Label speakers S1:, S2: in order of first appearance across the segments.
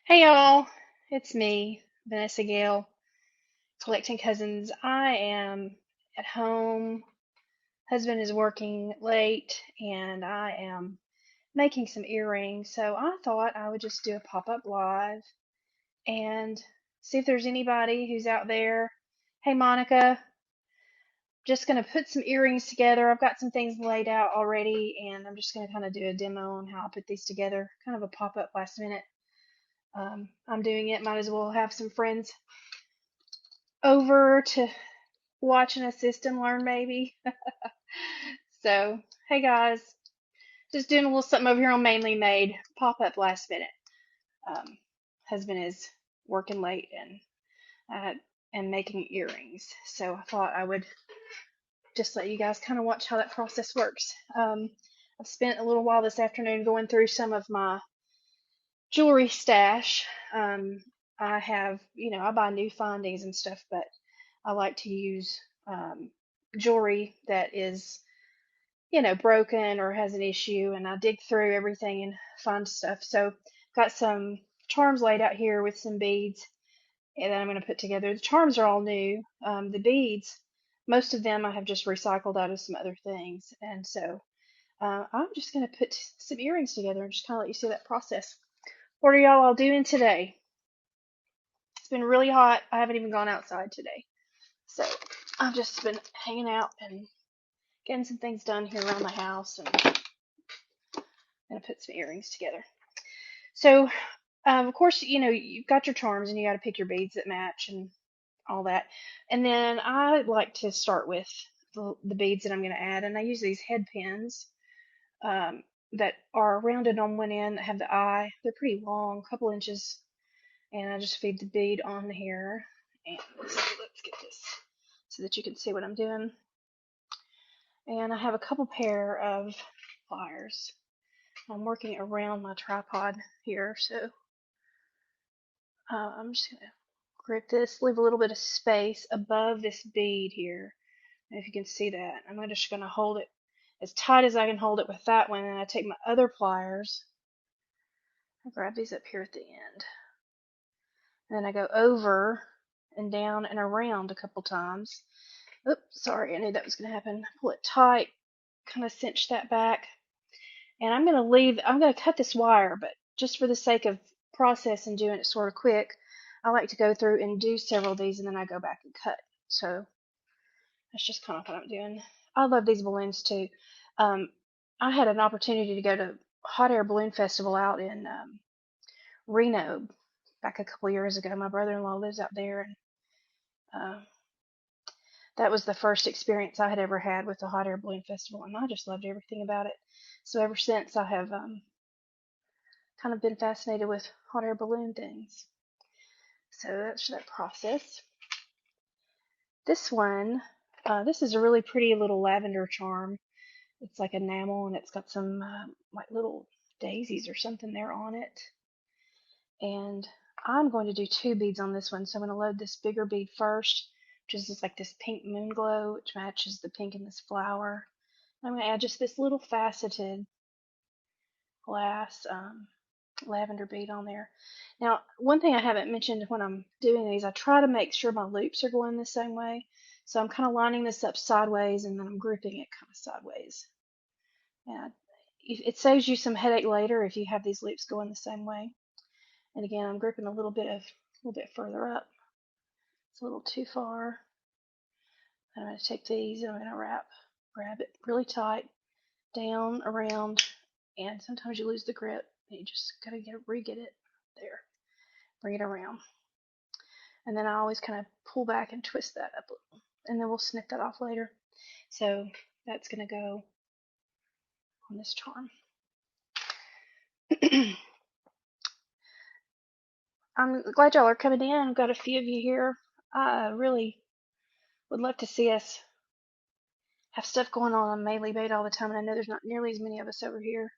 S1: Hey y'all, it's me, Vanessa Gale, collecting cousins. I am at home. Husband is working late, and I am making some earrings. So I thought I would just do a pop-up live and see if there's anybody who's out there. Hey Monica, just gonna put some earrings together. I've got some things laid out already, and I'm just gonna kind of do a demo on how I put these together. Kind of a pop-up last minute. I'm doing it. Might as well have some friends over to watch and assist and learn maybe. So, hey guys, just doing a little something over here on Mainly Made, pop up last minute. Um, Husband is working late and making earrings, so I thought I would just let you guys kind of watch how that process works. I've spent a little while this afternoon going through some of my jewelry stash. I have, I buy new findings and stuff, but I like to use jewelry that is, broken or has an issue, and I dig through everything and find stuff. So, got some charms laid out here with some beads that I'm going to put together. The charms are all new. The beads, most of them I have just recycled out of some other things, and so I'm just going to put some earrings together and just kind of let you see that process. What are y'all all doing today? It's been really hot. I haven't even gone outside today. So I've just been hanging out and getting some things done here around the house, and I'm gonna put some earrings together. So, of course, you've got your charms and you got to pick your beads that match and all that. And then I like to start with the beads that I'm going to add, and I use these head pins that are rounded on one end that have the eye. They're pretty long, a couple inches, and I just feed the bead on here. And let's get this so that you can see what I'm doing. And I have a couple pair of pliers. I'm working around my tripod here, so I'm just gonna grip this, leave a little bit of space above this bead here. And if you can see that, I'm just gonna hold it as tight as I can hold it with that one, and I take my other pliers, I grab these up here at the end, and then I go over and down and around a couple times. Oops, sorry, I knew that was gonna happen. Pull it tight, kind of cinch that back. And I'm going to cut this wire, but just for the sake of process and doing it sort of quick, I like to go through and do several of these, and then I go back and cut. So that's just kind of what I'm doing. I love these balloons too. Um, I had an opportunity to go to Hot Air Balloon Festival out in Reno back a couple years ago. My brother-in-law lives out there, and uh, that was the first experience I had ever had with the Hot Air Balloon Festival, and I just loved everything about it. So ever since, I have kind of been fascinated with hot air balloon things. So that's that process. This one, this is a really pretty little lavender charm. It's like enamel, and it's got some like little daisies or something there on it. And I'm going to do two beads on this one. So I'm going to load this bigger bead first, which is just like this pink moon glow, which matches the pink in this flower. I'm going to add just this little faceted glass lavender bead on there. Now, one thing I haven't mentioned when I'm doing these, I try to make sure my loops are going the same way. So I'm kind of lining this up sideways, and then I'm grouping it kind of sideways. And it saves you some headache later if you have these loops going the same way. And again, I'm grouping a little bit further up. It's a little too far. I'm going to take these and I'm going to grab it really tight, down, around, and sometimes you lose the grip. And you just gotta re-get it there. Bring it around. And then I always kind of pull back and twist that up a little. And then we'll snip that off later. So that's going to go on this charm. I'm glad y'all are coming in. I've got a few of you here. I really would love to see us have stuff going on Mainly Made all the time. And I know there's not nearly as many of us over here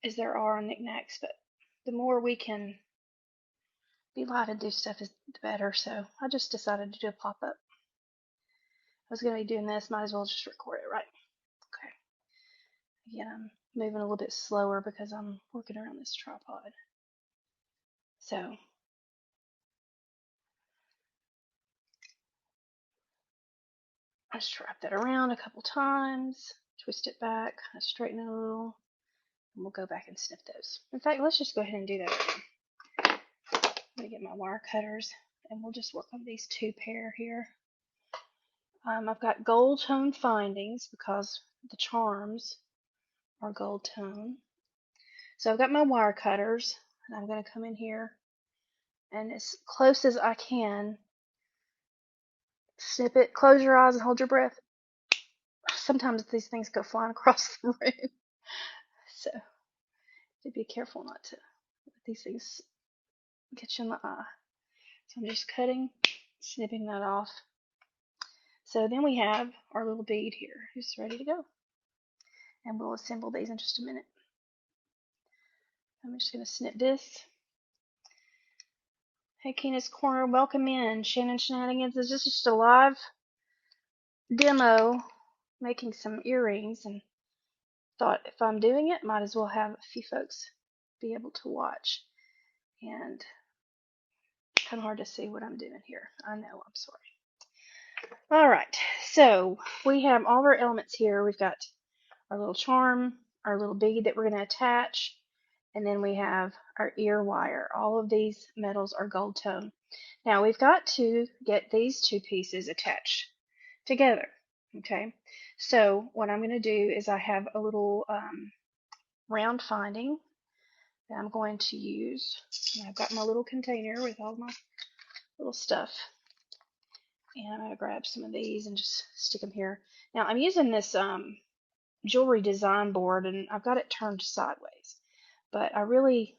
S1: as there are on Knickknacks, but the more we can be live and do stuff is the better. So I just decided to do a pop-up. I was going to be doing this, might as well just record it, right? Okay. Again, I'm moving a little bit slower because I'm working around this tripod. So I just wrap that around a couple times, twist it back, kind of straighten it a little, and we'll go back and snip those. In fact, let's just go ahead and do that again. I'm going to get my wire cutters, and we'll just work on these 2 pair here. I've got gold tone findings because the charms are gold tone. So I've got my wire cutters, and I'm going to come in here and as close as I can, snip it, close your eyes and hold your breath. Sometimes these things go flying across the room. So be careful not to let these things get you in the eye. So I'm just cutting, snipping that off. So then we have our little bead here, who's ready to go. And we'll assemble these in just a minute. I'm just going to snip this. Hey, Keena's Corner, welcome in. Shannon Shenanigans is just a live demo making some earrings, and thought if I'm doing it, might as well have a few folks be able to watch. And kind of hard to see what I'm doing here. I know, I'm sorry. All right, so we have all of our elements here. We've got our little charm, our little bead that we're going to attach, and then we have our ear wire. All of these metals are gold tone. Now we've got to get these 2 pieces attached together. Okay, so what I'm going to do is I have a little round finding that I'm going to use. And I've got my little container with all my little stuff. And I'm going to grab some of these and just stick them here. Now I'm using this jewelry design board, and I've got it turned sideways. But I really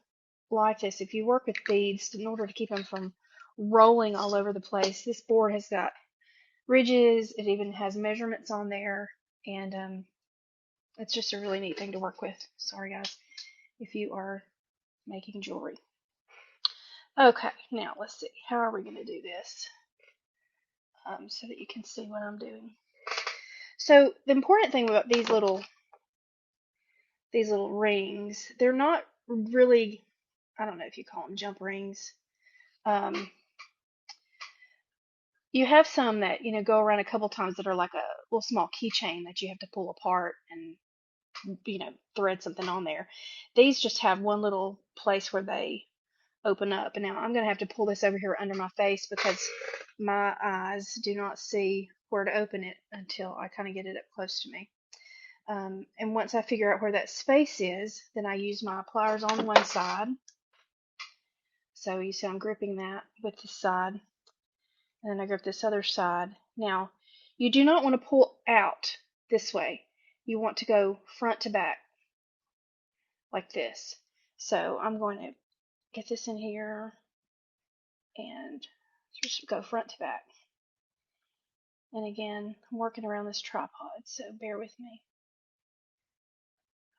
S1: like this. If you work with beads, in order to keep them from rolling all over the place, this board has got ridges. It even has measurements on there. And it's just a really neat thing to work with. Sorry guys, if you are making jewelry. Okay, now let's see. How are we going to do this so that you can see what I'm doing? So the important thing about these little rings, they're not really, I don't know if you call them jump rings. You have some that, you know, go around a couple times that are like a little small keychain that you have to pull apart and, you know, thread something on there. These just have one little place where they open up. And now I'm going to have to pull this over here under my face because my eyes do not see where to open it until I kind of get it up close to me. And once I figure out where that space is, then I use my pliers on one side. So you see I'm gripping that with this side. And then I grip this other side. Now, you do not want to pull out this way. You want to go front to back like this. So I'm going to get this in here and just go front to back. And again, I'm working around this tripod, so bear with me.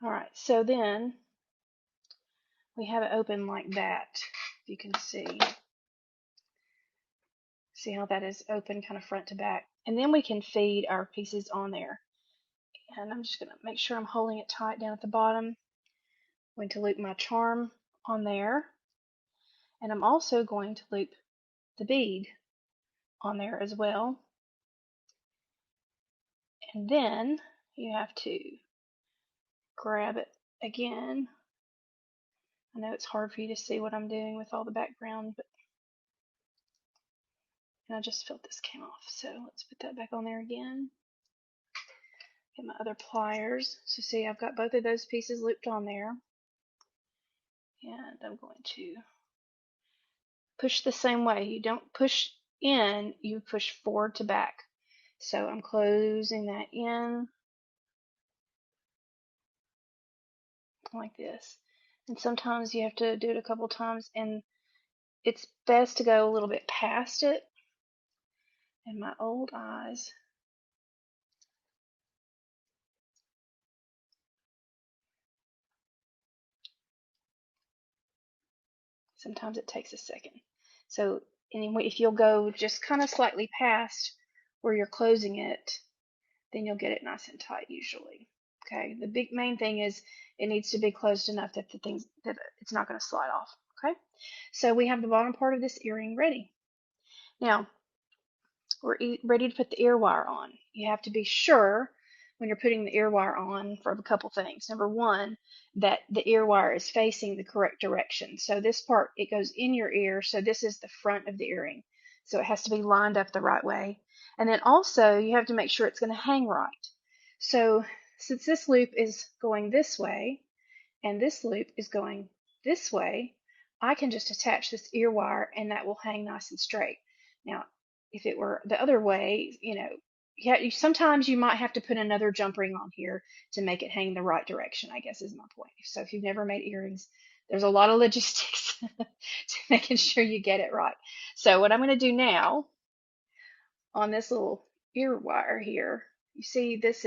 S1: Alright, so then we have it open like that, if you can see. See how that is open kind of front to back. And then we can feed our pieces on there. And I'm just going to make sure I'm holding it tight down at the bottom. I'm going to loop my charm on there. And I'm also going to loop the bead on there as well. And then you have to grab it again. I know it's hard for you to see what I'm doing with all the background, but and I just felt this came off. So let's put that back on there again. Get my other pliers. So see, I've got both of those pieces looped on there. And I'm going to push the same way. You don't push in, you push forward to back. So I'm closing that in like this. And sometimes you have to do it a couple times, and it's best to go a little bit past it. And my old eyes. Sometimes it takes a second. So anyway, if you'll go just kind of slightly past where you're closing it, then you'll get it nice and tight usually. Okay, the main thing is it needs to be closed enough that that it's not going to slide off. Okay, so we have the bottom part of this earring ready. Now, we're ready to put the ear wire on. You have to be sure when you're putting the ear wire on for a couple things. Number one, that the ear wire is facing the correct direction. So this part, it goes in your ear, so this is the front of the earring. So it has to be lined up the right way. And then also, you have to make sure it's going to hang right. So since this loop is going this way, and this loop is going this way, I can just attach this ear wire and that will hang nice and straight. Now, if it were the other way, sometimes you might have to put another jump ring on here to make it hang the right direction, I guess is my point. So if you've never made earrings, there's a lot of logistics to making sure you get it right. So what I'm going to do now on this little ear wire here, you see this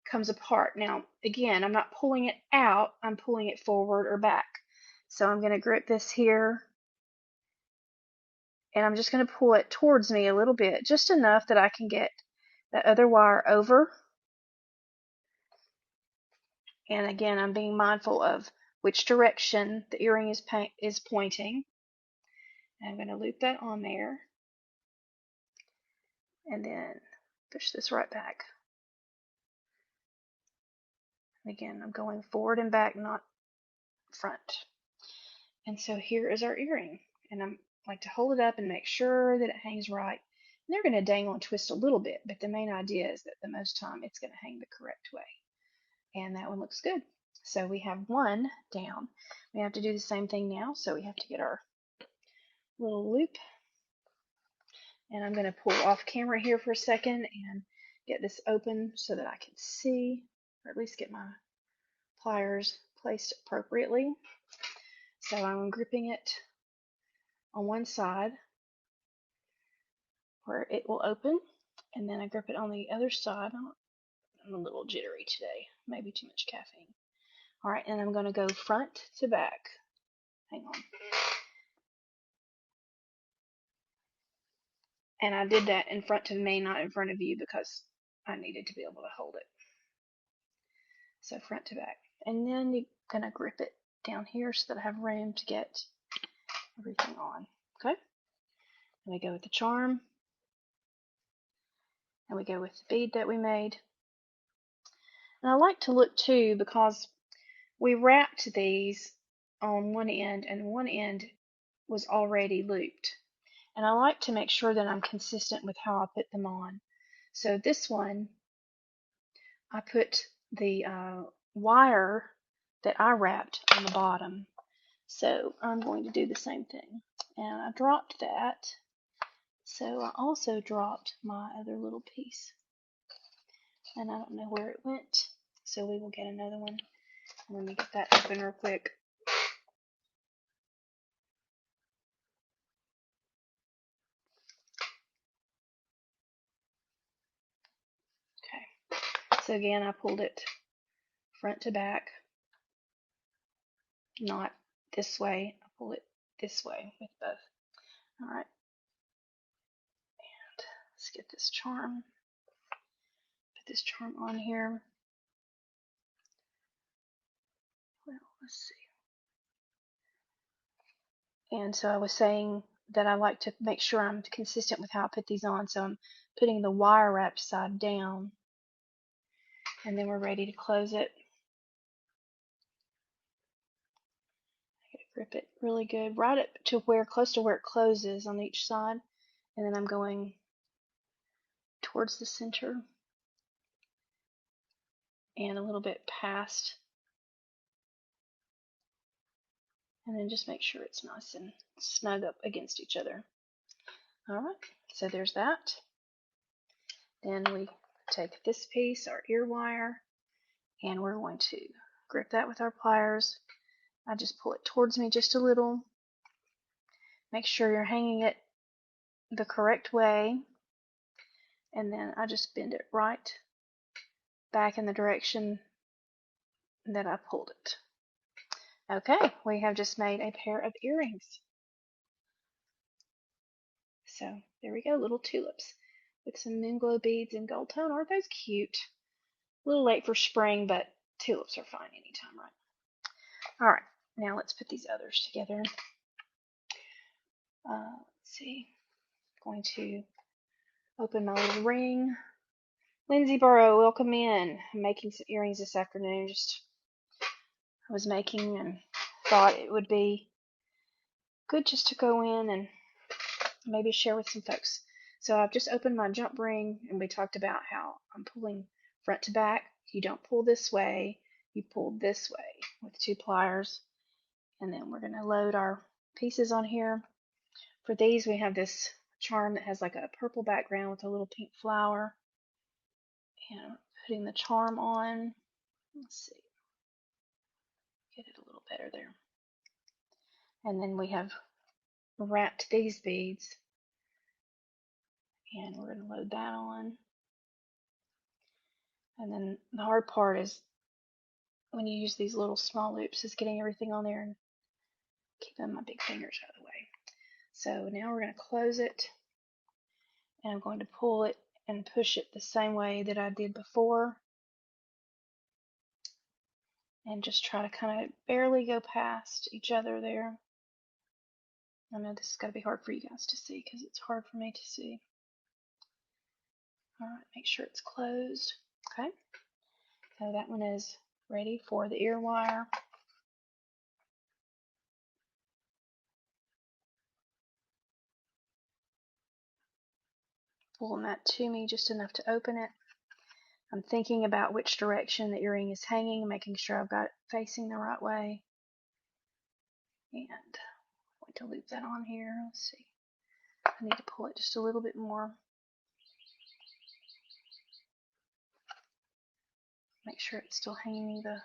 S1: comes apart. Now, again, I'm not pulling it out, I'm pulling it forward or back. So I'm going to grip this here, and I'm just going to pull it towards me a little bit, just enough that I can get the other wire over. And again, I'm being mindful of which direction the earring is pointing. And I'm going to loop that on there, and then push this right back. And again, I'm going forward and back, not front. And so here is our earring, and I'm like to hold it up and make sure that it hangs right. And they're going to dangle and twist a little bit, but the main idea is that the most time it's going to hang the correct way. And that one looks good. So we have one down. We have to do the same thing now. So we have to get our little loop, and I'm going to pull off camera here for a second and get this open so that I can see, or at least get my pliers placed appropriately. So I'm gripping it on one side where it will open, and then I grip it on the other side. I'm a little jittery today, maybe too much caffeine. All right, and I'm going to go front to back. Hang on. And I did that in front of me, not in front of you, because I needed to be able to hold it. So front to back. And then you're going to grip it down here so that I have room to get everything on. Okay? And we go with the charm. And we go with the bead that we made. And I like to look too, because we wrapped these on one end, and one end was already looped. And I like to make sure that I'm consistent with how I put them on. So this one, I put the wire that I wrapped on the bottom. So I'm going to do the same thing. And I dropped that. So I also dropped my other little piece. And I don't know where it went. So we will get another one. Let me get that open real quick. Okay. So again, I pulled it front to back. Not this way. I pull it this way with both. All right. And let's get this charm. Put this charm on here. Well, let's see. And so I was saying that I like to make sure I'm consistent with how I put these on. So I'm putting the wire wrapped side down. And then we're ready to close it. I gotta grip it really good, right up to close to where it closes on each side. And then I'm going towards the center and a little bit past. And then just make sure it's nice and snug up against each other. Alright, so there's that. Then we take this piece, our ear wire, and we're going to grip that with our pliers. I just pull it towards me just a little. Make sure you're hanging it the correct way. And then I just bend it right back in the direction that I pulled it. Okay, we have just made a pair of earrings. So there we go, little tulips with some moon glow beads in gold tone. Aren't those cute? A little late for spring, but tulips are fine anytime, right? All right, Now let's put these others together. Let's see. I'm going to open my little ring. Lindsay Burrow, welcome in. I'm making some earrings this afternoon. I was making and thought it would be good just to go in and maybe share with some folks. So I've just opened my jump ring, and we talked about how I'm pulling front to back. You don't pull this way, you pull this way with 2 pliers. And then we're going to load our pieces on here. For these, we have this charm that has like a purple background with a little pink flower. And putting the charm on. Let's see. Get it a little better there. And then we have wrapped these beads. And we're going to load that on. And then the hard part is when you use these little small loops is getting everything on there and keeping my big fingers out of the way. So now we're going to close it, and I'm going to pull it and push it the same way that I did before, and just try to kind of barely go past each other there. I know this is going to be hard for you guys to see because it's hard for me to see. Alright, make sure it's closed. Okay, so that one is ready for the ear wire. Pulling that to me just enough to open it. I'm thinking about which direction the earring is hanging, making sure I've got it facing the right way. And I'm going to loop that on here. Let's see. I need to pull it just a little bit more. Make sure it's still hanging the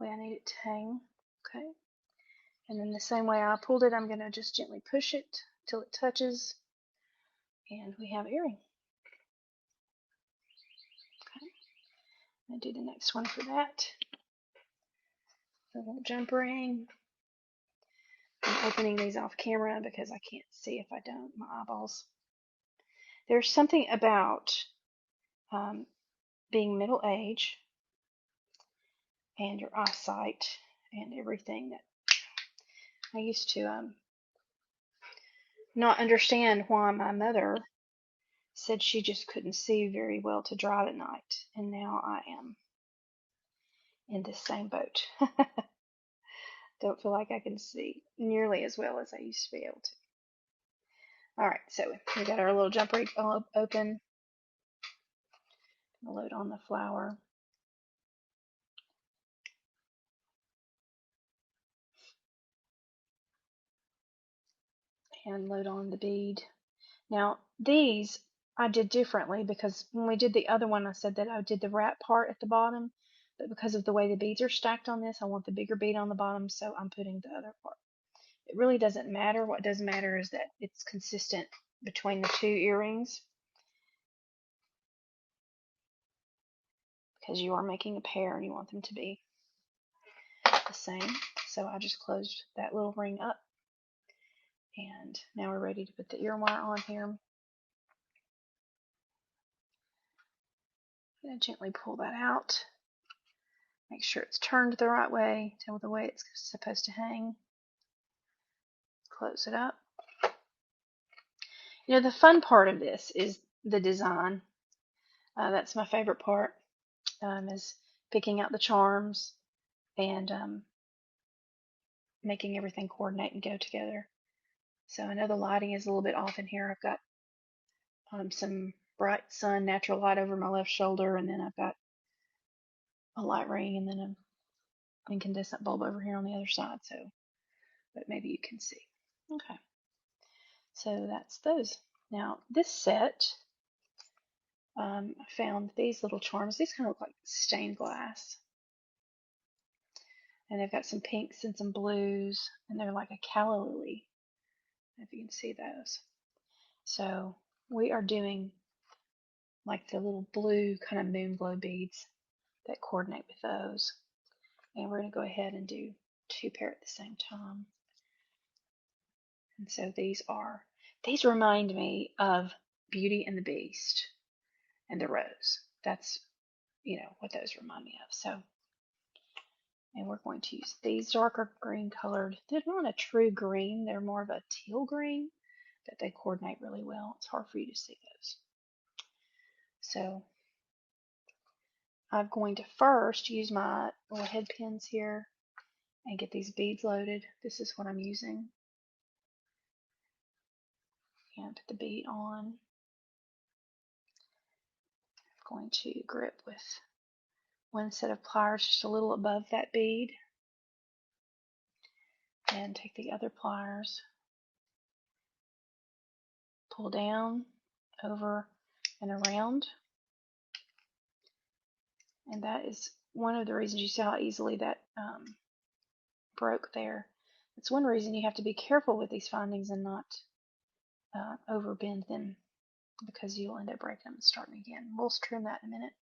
S1: way I need it to hang. Okay. And then the same way I pulled it, I'm going to just gently push it till it touches. And we have earring. Okay. I'm going to do the next one for that. The little jump ring. I'm opening these off camera because I can't see if I don't. My eyeballs. There's something about being middle age and your eyesight and everything that I used to not understand why my mother said she just couldn't see very well to drive at night, and now I am in this same boat. Don't feel like I can see nearly as well as I used to be able to. Alright, so we got our little jump ring open. Load on the flower. And load on the bead. Now these I did differently because when we did the other one I said that I did the wrap part at the bottom, but because of the way the beads are stacked on this I want the bigger bead on the bottom, so I'm putting the other part. It really doesn't matter. What does matter is that it's consistent between the 2 earrings, because you are making a pair and you want them to be the same. So I just closed that little ring up, and now we're ready to put the ear wire on here. I'm going to gently pull that out. Make sure it's turned the right way, tell the way it's supposed to hang. Close it up. You know, the fun part of this is the design. That's my favorite part, is picking out the charms and making everything coordinate and go together. So I know the lighting is a little bit off in here. I've got some bright sun, natural light over my left shoulder, and then I've got a light ring, and then an incandescent bulb over here on the other side. So, but maybe you can see. Okay. So that's those. Now this set, I found these little charms. These kind of look like stained glass. And they've got some pinks and some blues, and they're like a calla lily, if you can see those. So we are doing like the little blue kind of moon glow beads that coordinate with those. And we're going to go ahead and do 2 pair at the same time. And so these remind me of Beauty and the Beast and the Rose. That's, what those remind me of. So And we're going to use these darker green colored. They're not a true green, they're more of a teal green, but they coordinate really well. It's hard for you to see those. So I'm going to first use my little head pins here and get these beads loaded. This is what I'm using. And put the bead on. I'm going to grip with one set of pliers just a little above that bead. And take the other pliers, pull down, over, and around. And that is one of the reasons you see how easily that broke there. It's one reason you have to be careful with these findings and not overbend them, because you'll end up breaking them and starting again. We'll trim that in a minute.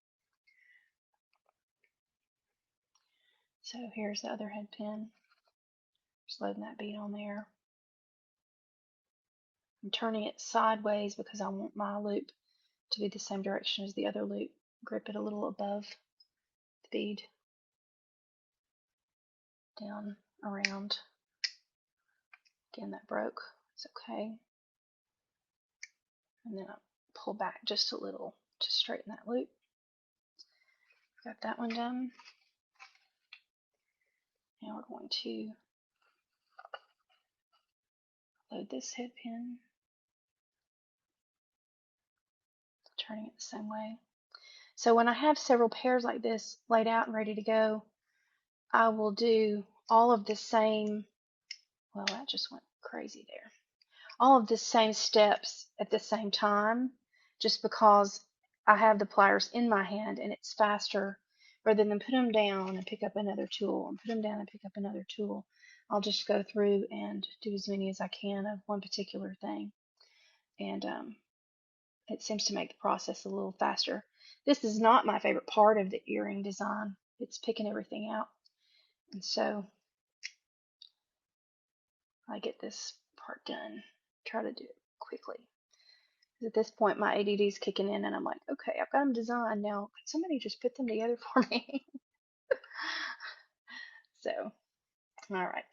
S1: So here's the other head pin. Just loading that bead on there. I'm turning it sideways because I want my loop to be the same direction as the other loop. Grip it a little above the bead. Down, around. Again, that broke. It's okay. And then I pull back just a little to straighten that loop. Got that one done. Now we're going to load this head pin, turning it the same way. So when I have several pairs like this laid out and ready to go, I will do all of the same, well, that just went crazy there. All of the same steps at the same time, just because I have the pliers in my hand and it's faster. Rather than put them down and pick up another tool and put them down and pick up another tool, I'll just go through and do as many as I can of one particular thing. And it seems to make the process a little faster. This is not my favorite part of the earring design. It's picking everything out. And so I get this part done. Try to do it quickly. At this point, my ADD is kicking in, and I'm like, okay, I've got them designed. Now, could somebody just put them together for me? So, all right.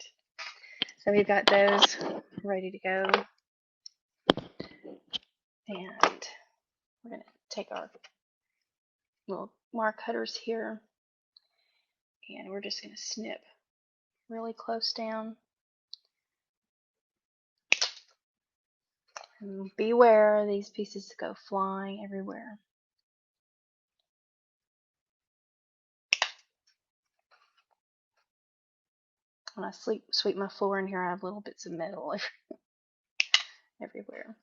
S1: So we've got those ready to go. And we're going to take our little mark cutters here, and we're just going to snip really close down. And beware, these pieces go flying everywhere. When I sweep my floor in here, I have little bits of metal everywhere.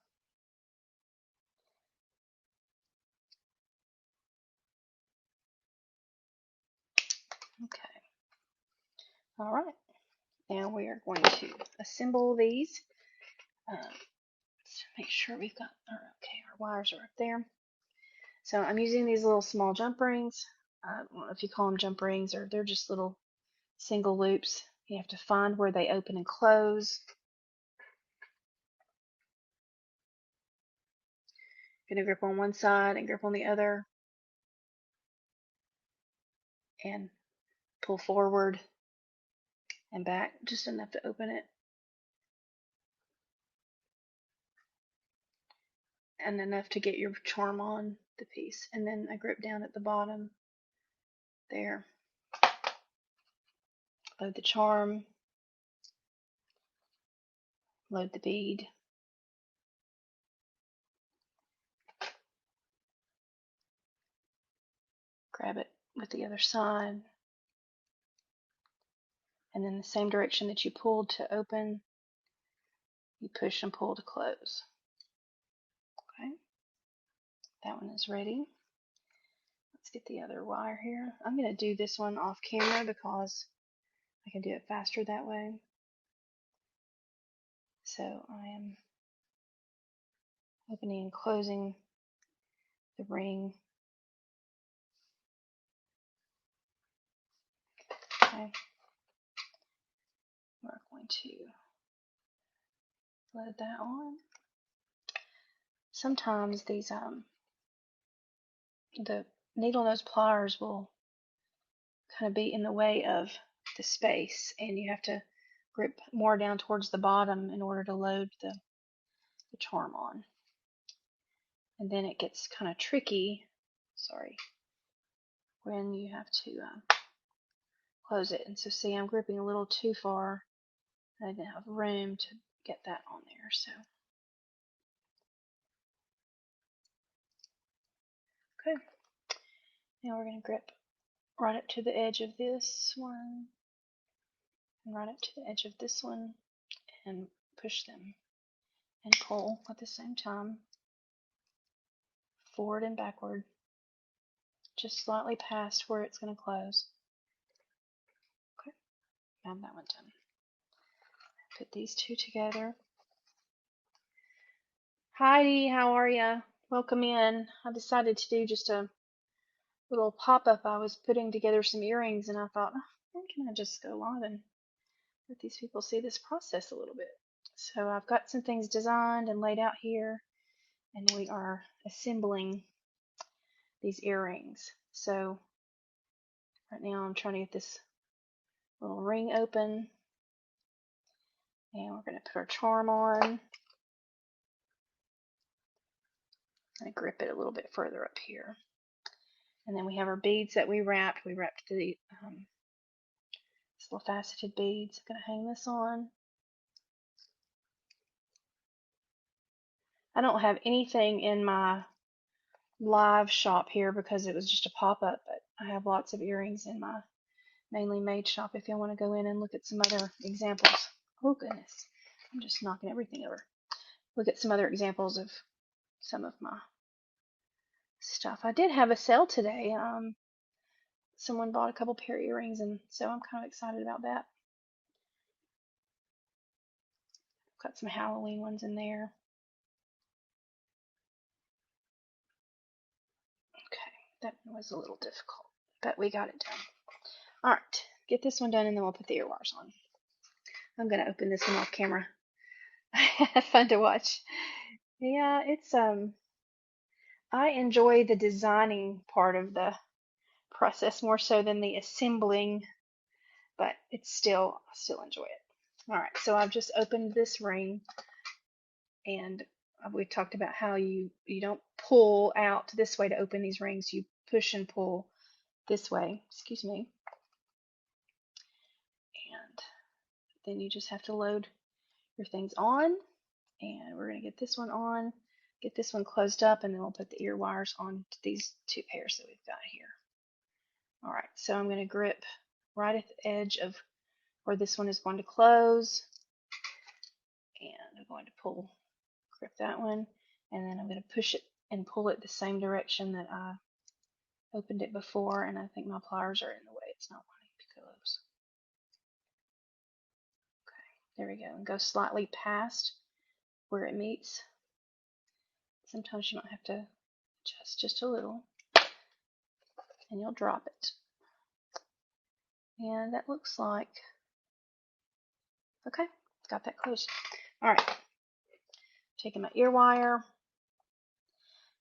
S1: Okay. All right. Now we are going to assemble these. Let's make sure we've got our wires are up there. So I'm using these little small jump rings. I don't know if you call them jump rings, or they're just little single loops. You have to find where they open and close. You're going to grip on one side and grip on the other and pull forward and back just enough to open it, and enough to get your charm on the piece. And then I grip down at the bottom there. Load the charm, load the bead, grab it with the other side, and then the same direction that you pulled to open, you push and pull to close. Okay, that one is ready. Let's get the other wire here. I'm going to do this one off camera because I can do it faster that way. So I am opening and closing the ring. Okay. We're going to load that on. Sometimes these the needle nose pliers will kind of be in the way of the space, and you have to grip more down towards the bottom in order to load the charm on. And then it gets kind of tricky, when you have to close it. And so see, I'm gripping a little too far. I didn't have room to get that on there, so. Okay, now we're going to grip right up to the edge of this one, and right up to the edge of this one, and push them and pull at the same time, forward and backward, just slightly past where it's going to close. Okay, have that one done. Put these two together. Heidi, how are ya? Welcome in. I decided to do just a little pop-up. I was putting together some earrings, and I thought, why can't I just go live and let these people see this process a little bit? So I've got some things designed and laid out here, and we are assembling these earrings. So right now I'm trying to get this little ring open, and we're going to put our charm on. I'm going to grip it a little bit further up here. And then we have our beads that we wrapped. We wrapped the these little faceted beads. I'm going to hang this on. I don't have anything in my live shop here because it was just a pop-up, but I have lots of earrings in my mainly made shop if you want to go in and look at some other examples. Oh goodness, I'm just knocking everything over. Look at some other examples of some of my stuff. I did have a sale today. Someone bought a couple pair of earrings, and so I'm kind of excited about that. Got some Halloween ones in there. Okay, that was a little difficult, but we got it done. All right, get this one done, and then we'll put the ear wires on. I'm gonna open this one off camera. Fun to watch. Yeah, it's I enjoy the designing part of the process more so than the assembling, but it's still, I still enjoy it. All right, so I've just opened this ring, and we talked about how you don't pull out this way to open these rings. You push and pull this way. Excuse me. And then you just have to load your things on, and we're going to get this one on, get this one closed up, and then we'll put the ear wires on these two pairs that we've got here. All right, so I'm going to grip right at the edge of where this one is going to close, and I'm going to grip that one, and then I'm going to push it and pull it the same direction that I opened it before, and I think my pliers are in the way. It's not wanting to close. Okay, there we go, and go slightly past where it meets. Sometimes you might have to adjust just a little, and you'll drop it. And that looks like, okay, got that closed. All right, taking my ear wire.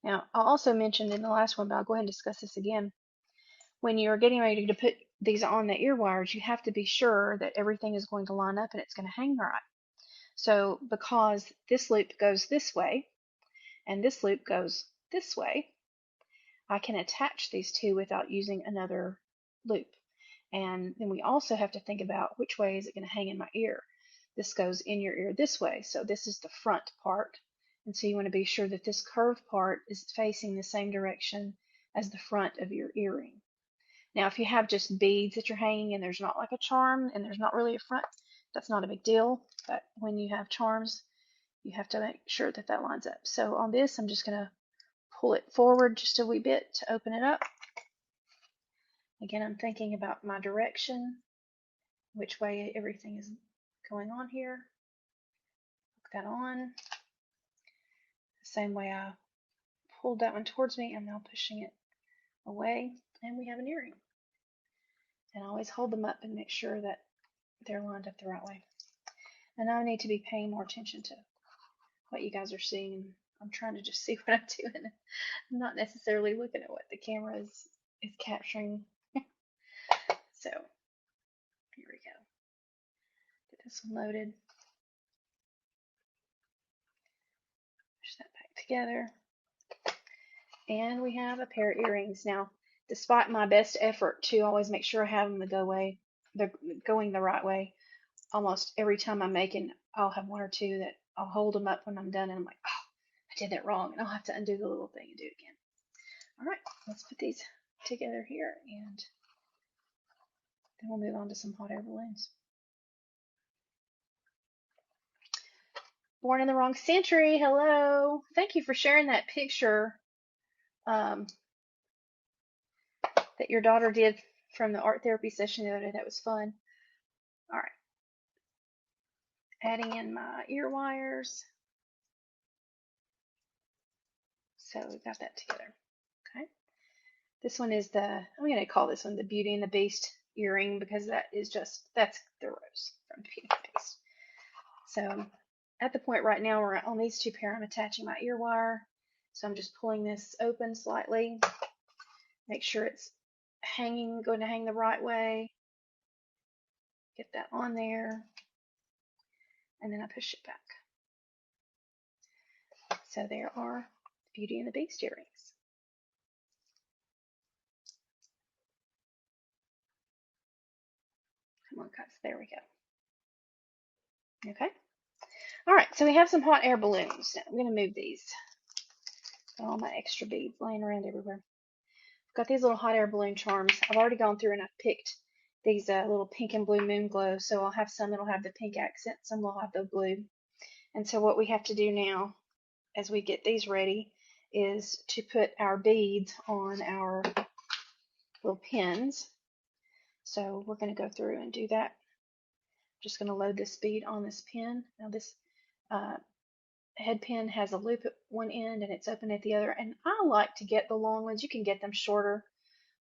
S1: Now, I also mentioned in the last one, but I'll go ahead and discuss this again. When you're getting ready to put these on the ear wires, you have to be sure that everything is going to line up and it's going to hang right. So because this loop goes this way and this loop goes this way, I can attach these two without using another loop. And then we also have to think about which way is it going to hang in my ear. This goes in your ear this way, so this is the front part. And so you want to be sure that this curved part is facing the same direction as the front of your earring. Now, if you have just beads that you're hanging and there's not like a charm and there's not really a front, that's not a big deal. But when you have charms, you have to make sure that that lines up. So on this, I'm just going to pull it forward just a wee bit to open it up. Again, I'm thinking about my direction, which way everything is going on here. Hook that on. The same way I pulled that one towards me, I'm now pushing it away, and we have an earring. And I always hold them up and make sure that they're lined up the right way. And I need to be paying more attention to what you guys are seeing. I'm trying to just see what I'm doing. I'm not necessarily looking at what the camera is capturing. So Here we go. Get this one loaded. Push that back together. And we have a pair of earrings. Now, despite my best effort to always make sure I have them going the right way, almost every time I'm making, I'll have one or two that I'll hold them up when I'm done, and I'm like, oh, I did that wrong, and I'll have to undo the little thing and do it again. All right, let's put these together here, and then we'll move on to some hot air balloons. Born in the Wrong Century, hello. Thank you for sharing that picture that your daughter did from the art therapy session the other day. That was fun. All right. Adding in my ear wires. So we've got that together. Okay. This one is I'm going to call this one the Beauty and the Beast earring, because that's the rose from Beauty and the Beast. So at the point right now where on these two pair, I'm attaching my ear wire. So I'm just pulling this open slightly. Make sure it's going to hang the right way. Get that on there. And then I push it back. So there are Beauty and the Beast earrings. Come on, guys. There we go. Okay. All right. So we have some hot air balloons. Now I'm going to move these. Got all my extra beads laying around everywhere. I've got these little hot air balloon charms. I've already gone through and I've picked these little pink and blue moon glow. So I'll have some that'll have the pink accent, some will have the blue. And so what we have to do now, as we get these ready, is to put our beads on our little pins. So we're going to go through and do that. I'm just going to load this bead on this pin. Now this head pin has a loop at one end and it's open at the other. And I like to get the long ones. You can get them shorter,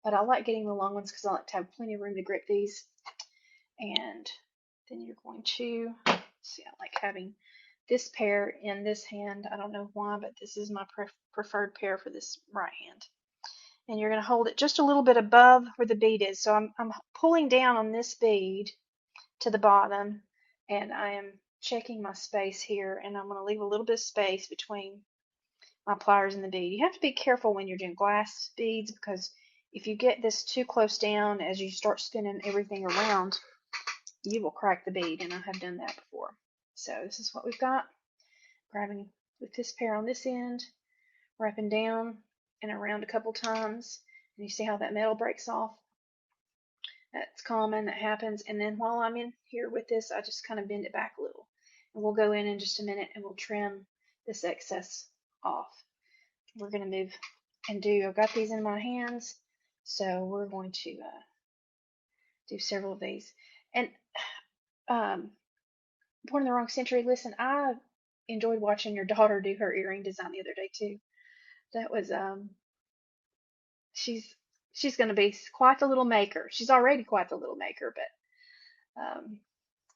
S1: but I like getting the long ones because I like to have plenty of room to grip these. And then you're going to see, I like having this pair in this hand. I don't know why, but this is my preferred pair for this right hand. And you're going to hold it just a little bit above where the bead is. So I'm pulling down on this bead to the bottom, and I am checking my space here, and I'm going to leave a little bit of space between my pliers and the bead. You have to be careful when you're doing glass beads, because if you get this too close down as you start spinning everything around, you will crack the bead, and I have done that before. So this is what we've got. Grabbing with this pair on this end, wrapping down and around a couple times, and you see how that metal breaks off. That's common, that happens. And then while I'm in here with this, I just kind of bend it back a little, and we'll go in just a minute and we'll trim this excess off. We're going to move and I've got these in my hands, so we're going to do several of these. And Born in the Wrong Century, listen, I enjoyed watching your daughter do her earring design the other day too. That was she's going to be quite the little maker. She's already quite the little maker, but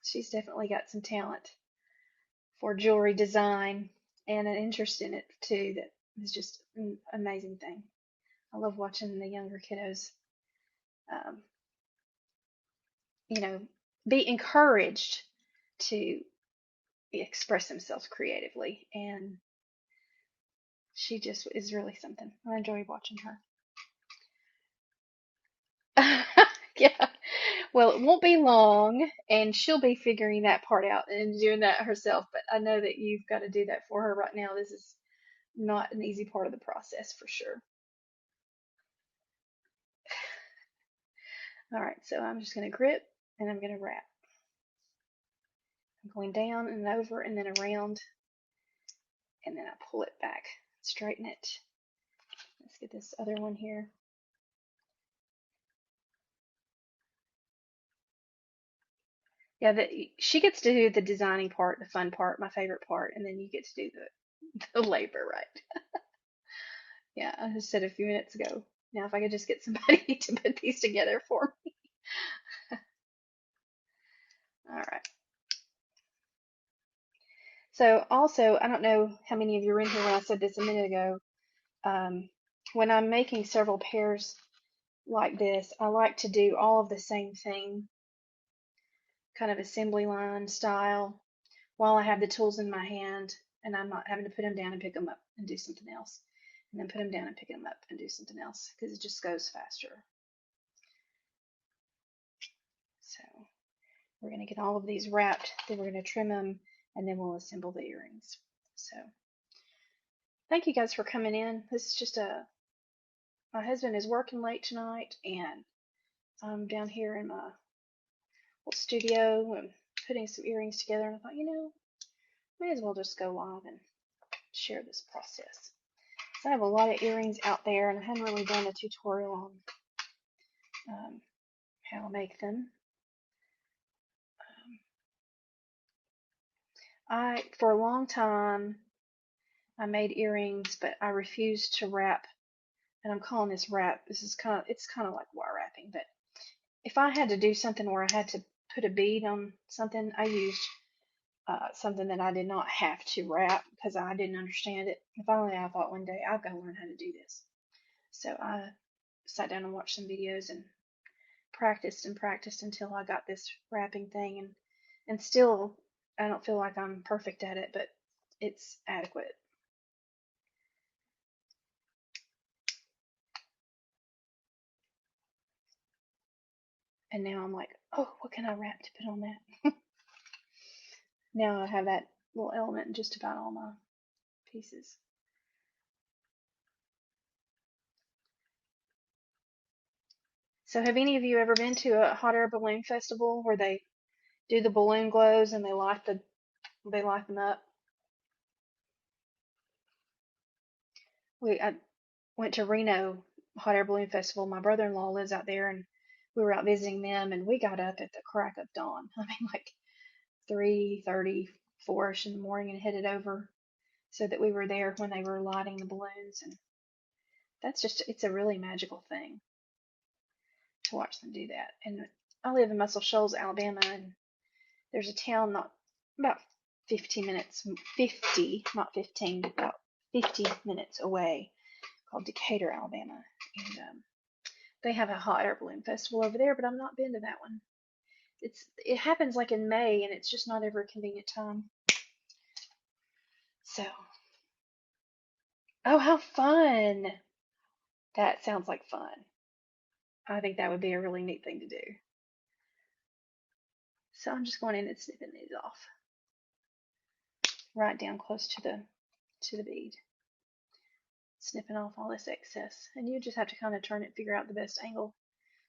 S1: she's definitely got some talent for jewelry design and an interest in it too. That is just an amazing thing. I love watching the younger kiddos, be encouraged to express themselves creatively, and she just is really something. I enjoy watching her. Yeah. Well, it won't be long, and she'll be figuring that part out and doing that herself. But I know that you've got to do that for her right now. This is not an easy part of the process for sure. All right, so I'm just going to grip and I'm going to wrap. I'm going down and over and then around, and then I pull it back, straighten it. Let's get this other one here. Yeah, she gets to do the designing part, the fun part, my favorite part, and then you get to do the labor, right? Yeah, I just said a few minutes ago. Now, if I could just get somebody to put these together for me. All right. So also, I don't know how many of you were in here when I said this a minute ago. When I'm making several pairs like this, I like to do all of the same thing kind of assembly line style while I have the tools in my hand and I'm not having to put them down and pick them up and do something else. And then put them down and pick them up and do something else because it just goes faster. So we're going to get all of these wrapped, then we're going to trim them, and then we'll assemble the earrings. So thank you guys for coming in. This is just my husband is working late tonight, and I'm down here in my little studio and putting some earrings together, and I thought, may as well just go live and share this process. So I have a lot of earrings out there, and I haven't really done a tutorial on how to make them. For a long time, I made earrings, but I refused to wrap, and I'm calling this wrap. It's kind of like wire wrapping, but if I had to do something where I had to put a bead on something, I used something that I did not have to wrap because I didn't understand it. And finally, I thought one day, I've got to learn how to do this. So I sat down and watched some videos and practiced and practiced until I got this wrapping thing, and still I don't feel like I'm perfect at it, but it's adequate. And now I'm like, oh, what can I wrap to put on that? Now I have that little element in just about all my pieces. So have any of you ever been to a hot air balloon festival where they do the balloon glows and they light them up? I went to Reno hot air balloon festival. My brother-in-law lives out there, and we were out visiting them, and we got up at the crack of dawn. I mean, like 3:30, 4ish in the morning, and headed over so that we were there when they were lighting the balloons. And it's a really magical thing to watch them do that. And I live in Muscle Shoals, Alabama, and there's a town not about 15 minutes, 50, not 15, about 50 minutes away called Decatur, Alabama. And they have a hot air balloon festival over there, but I've not been to that one. It happens like in May, and it's just not ever a convenient time. So, oh, how fun! That sounds like fun. I think that would be a really neat thing to do. So I'm just going in and snipping these off, right down close to the bead, snipping off all this excess. And you just have to kind of turn it, figure out the best angle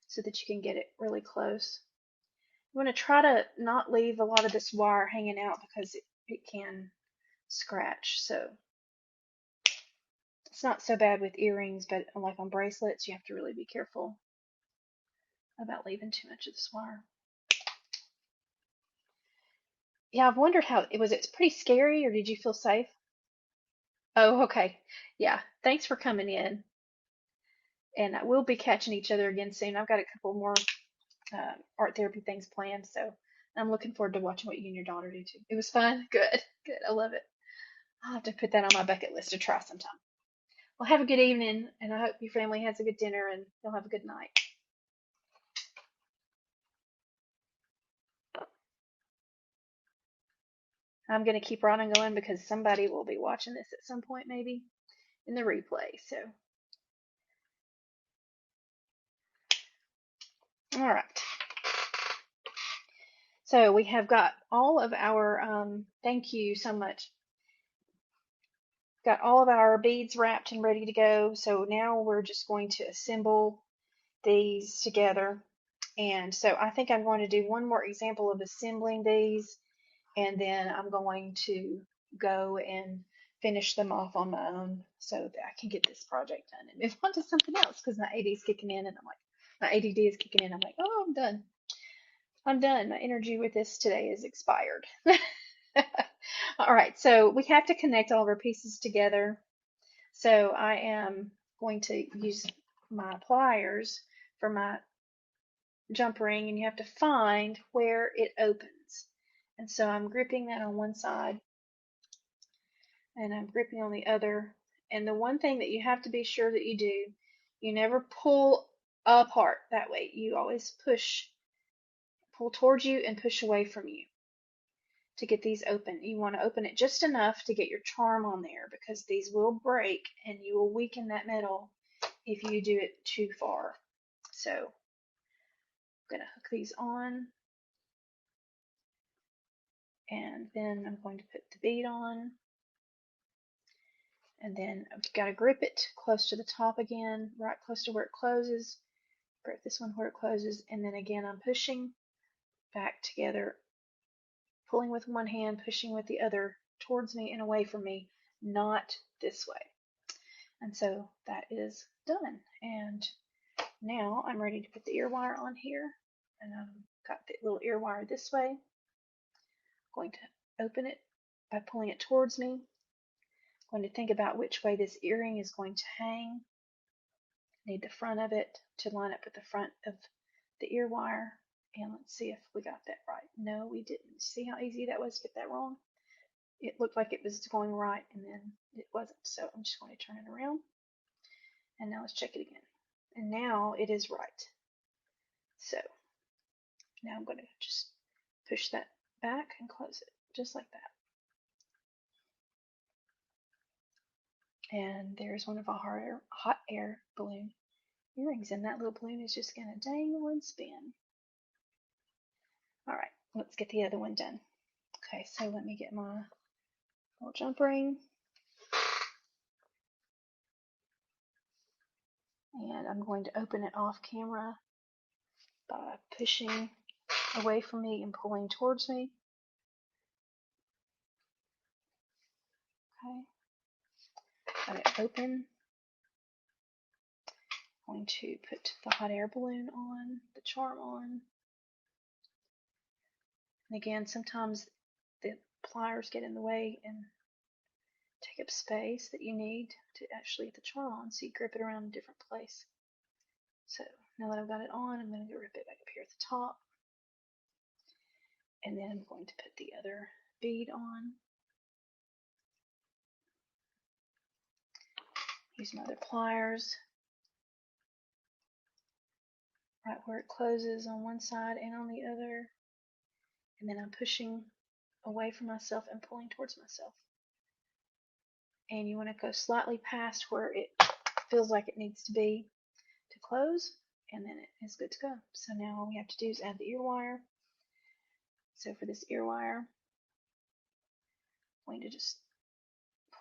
S1: so that you can get it really close. You want to try to not leave a lot of this wire hanging out because it can scratch. So it's not so bad with earrings, but like on bracelets, you have to really be careful about leaving too much of this wire. Yeah, I've wondered how it was. It's pretty scary, or did you feel safe? Oh, okay. Yeah. Thanks for coming in, and we'll be catching each other again soon. I've got a couple more art therapy things planned, so I'm looking forward to watching what you and your daughter do too. It was fun. Good. Good. I love it. I'll have to put that on my bucket list to try sometime. Well, have a good evening, and I hope your family has a good dinner and you'll have a good night. I'm going to keep right on going because somebody will be watching this at some point, maybe in the replay. So, all right. So we have got all of our, thank you so much. Got all of our beads wrapped and ready to go. So now we're just going to assemble these together. And so I think I'm going to do one more example of assembling these, and then I'm going to go and finish them off on my own so that I can get this project done and move on to something else because my AD is kicking in and my ADD is kicking in. I'm like, oh, I'm done. I'm done. My energy with this today is expired. All right, so we have to connect all of our pieces together. So I am going to use my pliers for my jump ring, and you have to find where it opens. And so I'm gripping that on one side and I'm gripping on the other. And the one thing that you have to be sure that you do, you never pull apart that way. You always push pull towards you and push away from you to get these open. You want to open it just enough to get your charm on there, because these will break and you will weaken that metal if you do it too far. So I'm going to hook these on, and then I'm going to put the bead on, and then I've got to grip it close to the top again, right close to where it closes. Grip this one where it closes, and then again I'm pushing back together, pulling with one hand, pushing with the other towards me and away from me, not this way. And so that is done. And now I'm ready to put the ear wire on here, and I've got the little ear wire this way. I'm going to open it by pulling it towards me. I'm going to think about which way this earring is going to hang. I need the front of it to line up with the front of the ear wire. And let's see if we got that right. No, we didn't. See how easy that was to get that wrong? It looked like it was going right, and then it wasn't. So I'm just going to turn it around. And now let's check it again. And now it is right. So now I'm going to just push that back and close it, just like that. And there's one of our hot air balloon earrings, and that little balloon is just going to dangle and spin. All right, let's get the other one done. Okay, so let me get my little jump ring. And I'm going to open it off camera by pushing away from me and pulling towards me. Okay, got it open. I'm going to put the hot air balloon on, the charm on. And again, sometimes the pliers get in the way and take up space that you need to actually get the charm on, so you grip it around a different place. So now that I've got it on, I'm going to grip it back up here at the top. And then I'm going to put the other bead on. Use my other pliers right where it closes on one side and on the other. And then I'm pushing away from myself and pulling towards myself. And you want to go slightly past where it feels like it needs to be to close, and then it is good to go. So now all we have to do is add the ear wire. So for this ear wire, I'm going to just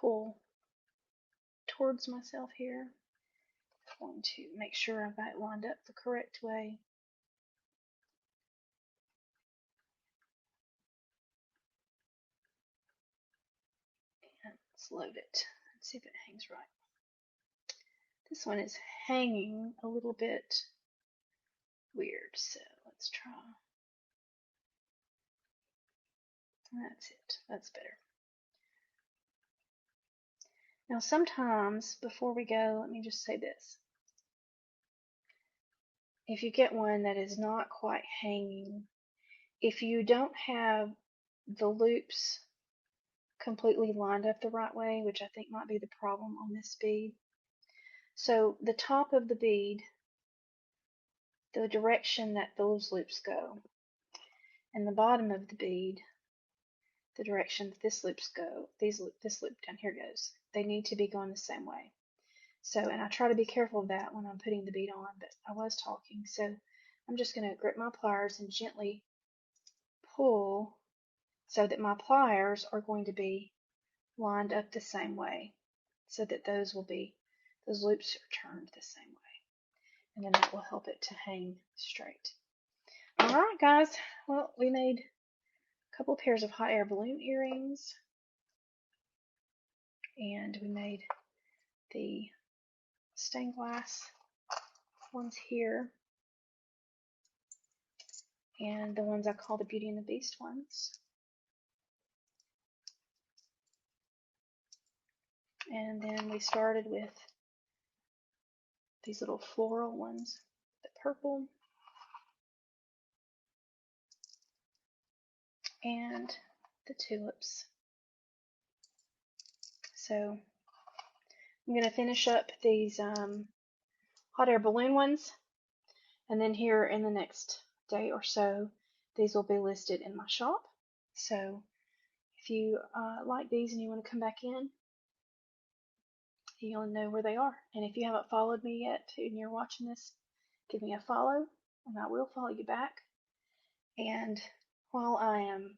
S1: pull towards myself here. I'm going to make sure I've got it lined up the correct way. And let's load it and see if it hangs right. This one is hanging a little bit weird, so let's try. That's it. That's better. Now sometimes, before we go, let me just say this. If you get one that is not quite hanging, if you don't have the loops completely lined up the right way, which I think might be the problem on this bead. So the top of the bead, the direction that those loops go, and the bottom of the bead, the direction that this loops go, this loop down here goes, they need to be going the same way. So, and I try to be careful of that when I'm putting the bead on, but I was talking. So I'm just going to grip my pliers and gently pull so that my pliers are going to be lined up the same way, so that those loops are turned the same way, and then that will help it to hang straight. Alright guys, well, we made a couple pairs of hot air balloon earrings, and we made the stained glass ones here, and the ones I call the Beauty and the Beast ones. And then we started with these little floral ones, the purple and the tulips. So I'm going to finish up these hot air balloon ones, and then here in the next day or so these will be listed in my shop. So if you like these and you want to come back in, you'll know where they are. And if you haven't followed me yet and you're watching this, give me a follow and I will follow you back. And while I am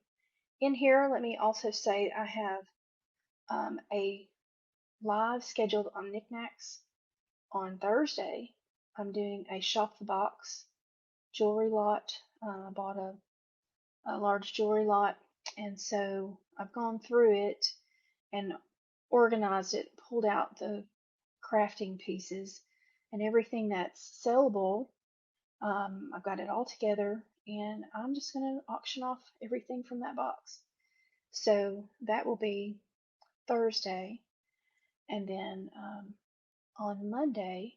S1: in here, let me also say I have a live scheduled on Knickknacks on Thursday. I'm doing a shop the box jewelry lot. I bought a large jewelry lot, and so I've gone through it and organized it, pulled out the crafting pieces and everything that's sellable. I've got it all together, and I'm just going to auction off everything from that box. So that will be Thursday, and then on Monday,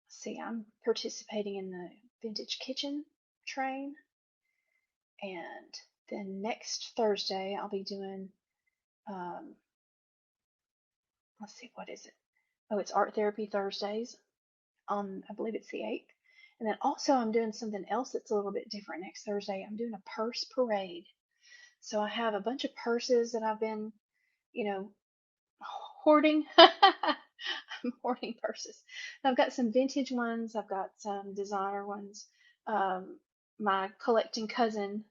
S1: see, I'm participating in the vintage kitchen train, and then next Thursday I'll be doing, um, let's see, what is it? Oh, it's Art Therapy Thursdays on, I believe it's the 8th. And then also I'm doing something else that's a little bit different next Thursday. I'm doing a purse parade. So I have a bunch of purses that I've been, you know, hoarding. I'm hoarding purses. I've got some vintage ones. I've got some designer ones. Um, my collecting cousin,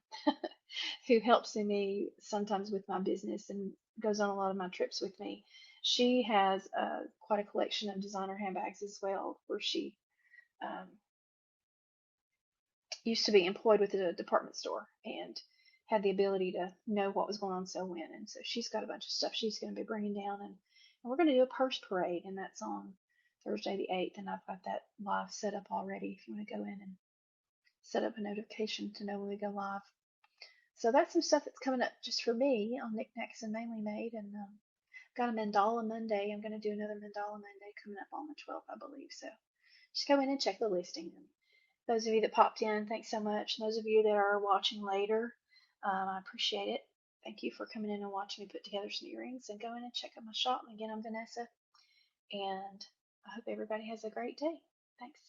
S1: who helps me sometimes with my business and goes on a lot of my trips with me, she has quite a collection of designer handbags as well, where she um, used to be employed with a department store and had the ability to know what was going on so when. And so she's got a bunch of stuff she's going to be bringing down, and we're going to do a purse parade, and that's on Thursday the 8th. And I've got that live set up already if you want to go in and set up a notification to know when we go live. So that's some stuff that's coming up just for me on Knickknacks and Mainly Made. And got a Mandala Monday. I'm going to do another Mandala Monday coming up on the 12th, I believe. So just go in and check the listing. And those of you that popped in, thanks so much. And those of you that are watching later, I appreciate it. Thank you for coming in and watching me put together some earrings, and go in and check out my shop. And again, I'm Vanessa, and I hope everybody has a great day. Thanks.